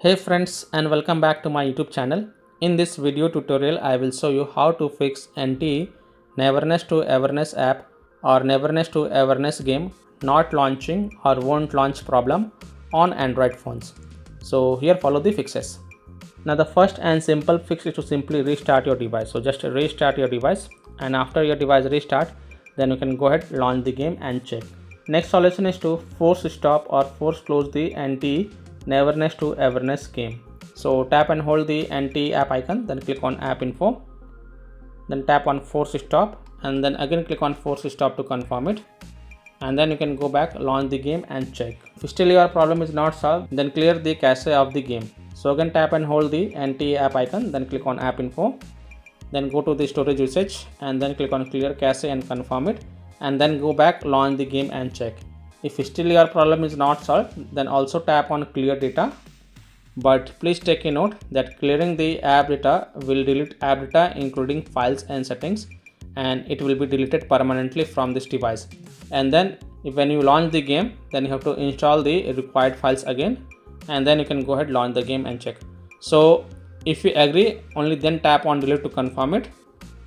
Hey friends, and welcome back to my YouTube channel. In this video tutorial I will show you how to fix NTE Neverness to Everness app or Neverness to Everness game not launching or won't launch problem on Android phones. So here follow the fixes. Now the first and simple fix is to simply restart your device. So just restart your device, and after your device restart, then you can go ahead, launch the game and check. Next solution is to force stop or force close the NTE Neverness to Everness game. So tap and hold the NTE app icon, then click on app info, then tap on force stop, and then again click on force stop to confirm it, and then you can go back, launch the game and check. If still your problem is not solved, then clear the cache of the game. So again tap and hold the NTE app icon, then click on app info, then go to the storage usage and then click on clear cache and confirm it, and then go back, launch the game and check. If still your problem is not solved, then also tap on clear data, but please take a note that clearing the app data will delete app data including files and settings, and it will be deleted permanently from this device. And then when you launch the game, then you have to install the required files again, and then you can go ahead, launch the game and check. So if you agree, only then tap on delete to confirm it,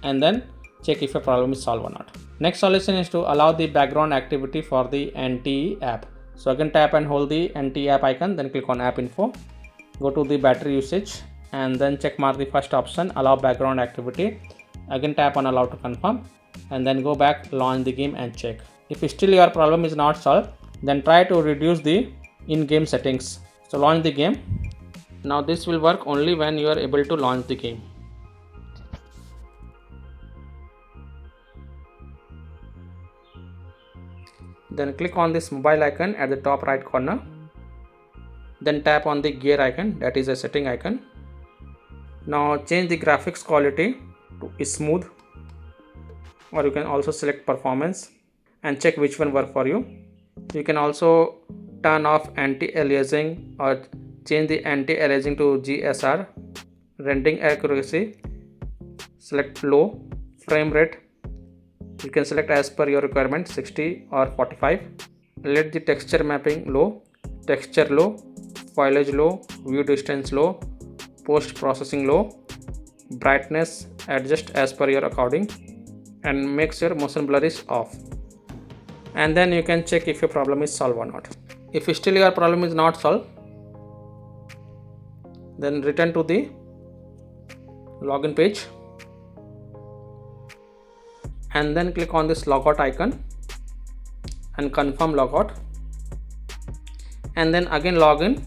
and then check if your problem is solved or not. Next solution is to allow the background activity for the NTE app. So again tap and hold the NTE app icon, then click on app info, go to the battery usage and then check mark the first option, allow background activity. Again tap on allow to confirm, and then go back, launch the game and check. If still your problem is not solved, then try to reduce the in-game settings. So launch the game. Now this will work only when you are able to launch the game. Then click on this mobile icon at the top right corner. Then tap on the gear icon, that is a setting icon. Now change the graphics quality to smooth, or you can also select performance and check which one work for you. You can also turn off anti-aliasing or change the anti-aliasing to GSR. Rendering accuracy, select low. Frame rate, you can select as per your requirement, 60 or 45. Let the texture mapping low, texture low, foliage low, view distance low, post processing low, brightness adjust as per your according, and make sure motion blur is off. And then you can check if your problem is solved or not. If still your problem is not solved, then return to the login page and then click on this logout icon and confirm logout, and then again log in,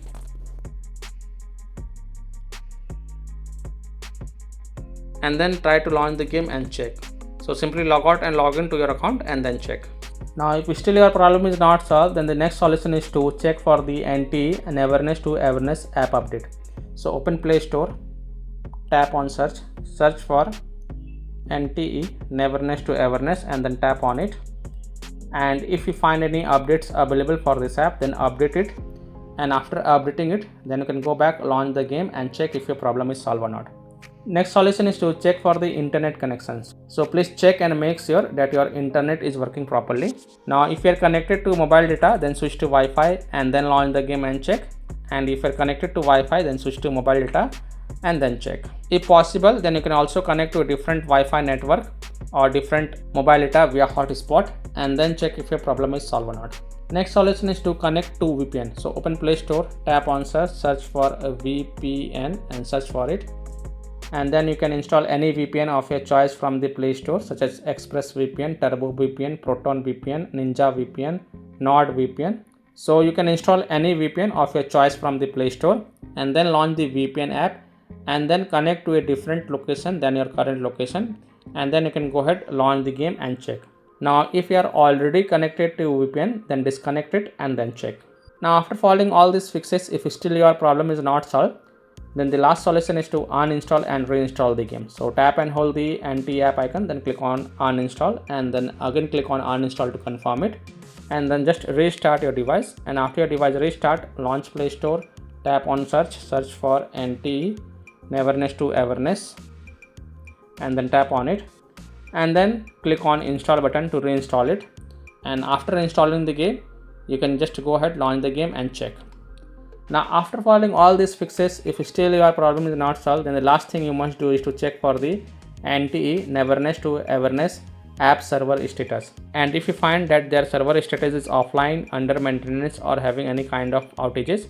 and then try to launch the game and check. So simply log out and log in to your account and then check. Now if still your problem is not solved, then the next solution is to check for the NTE Neverness to Everness app update. So open Play Store, tap on search for NTE Neverness to Everness and then tap on it, and if you find any updates available for this app, then update it, and after updating it, then you can go back, launch the game and check if your problem is solved or not. Next solution is to check for the internet connections. So please check and make sure that your internet is working properly. Now if you are connected to mobile data, then switch to Wi-Fi and then launch the game and check, and if you are connected to Wi-Fi, then switch to mobile data and then check. If possible, then you can also connect to a different Wi-Fi network or different mobile data via hotspot and then check if your problem is solved or not. Next solution is to connect to VPN. So open Play Store, tap on search for a VPN and search for it, and then you can install any VPN of your choice from the Play Store, such as Express VPN, Turbo VPN, Proton VPN, Ninja VPN, Nord VPN. So you can install any VPN of your choice from the Play Store and then launch the VPN app and then connect to a different location than your current location, and then you can go ahead, launch the game and check. Now if you are already connected to VPN, then disconnect it and then check. Now after following all these fixes, if still your problem is not solved, then the last solution is to uninstall and reinstall the game. So tap and hold the NTE app icon, then click on uninstall, and then again click on uninstall to confirm it, and then just restart your device, and after your device restart, launch Play Store, tap on search for NTE Neverness to Everness and then tap on it, and then click on install button to reinstall it, and after installing the game, you can just go ahead, launch the game and check. Now after following all these fixes, if still your problem is not solved, then the last thing you must do is to check for the NTE Neverness to Everness app server status. And if you find that their server status is offline, under maintenance, or having any kind of outages,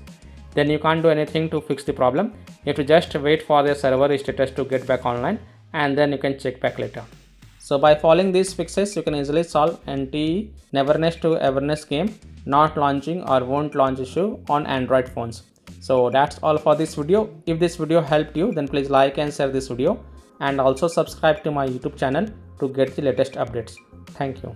then you can't do anything to fix the problem. You have to just wait for their server status to get back online, and then you can check back later. So by following these fixes, you can easily solve NTE Neverness to Everness game not launching or won't launch issue on Android phones. So that's all for this video. If this video helped you, then please like and share this video, and also subscribe to my YouTube channel to get the latest updates. Thank you.